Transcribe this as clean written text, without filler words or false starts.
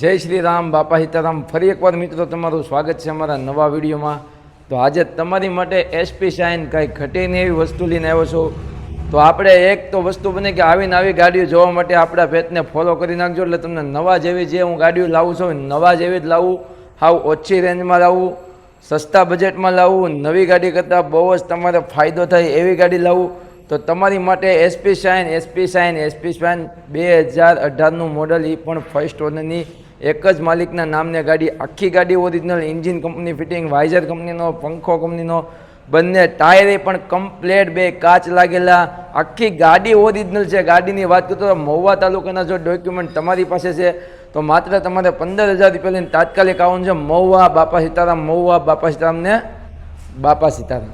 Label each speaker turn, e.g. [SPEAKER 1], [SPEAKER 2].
[SPEAKER 1] જય શ્રી રામ, બાપા સીતારામ। ફરી એકવાર મિત્રો તમારું સ્વાગત છે અમારા નવા વિડીયોમાં। તો આજે તમારી માટે એસપી શાઇન કંઈ ઘટે નહીં એવી વસ્તુ લઈને આવ્યો છું। તો આપણે એક તો વસ્તુ બને કે આવીને આવી ગાડીઓ જોવા માટે આપણા પેજને ફોલો કરી નાખજો, એટલે તમને નવા જેવી જે હું ગાડીઓ લાવું છું નવા જેવી જ લાવું, હાવ ઓછી રેન્જમાં લાવું, સસ્તા બજેટમાં લાવું, નવી ગાડી કરતાં બહુ જ તમારે ફાયદો થાય એવી ગાડી લાવું। તો તમારી માટે એસપી શાઇન 2018નું મોડલ, એ પણ ફર્સ્ટ ઓનરની એક જ માલિકના નામની ગાડી। આખી ગાડી ઓરિજિનલ, એન્જિન કંપની ફિટિંગ, વાઇઝર કંપનીનો, પંખો કંપનીનો, બંને ટાયરે પણ કમ્પ્લેટ, બે કાચ લાગેલા, આખી ગાડી ઓરિજિનલ છે। ગાડીની વાત કરતો તો મહુવા તાલુકાના જો ડોક્યુમેન્ટ તમારી પાસે છે તો માત્ર તમારે 15,000 રૂપિયા લઈને તાત્કાલિક આવવાનું છે મહુવા બાપા સીતારામ, મહુવા બાપા સીતારામને બાપા સીતારામ।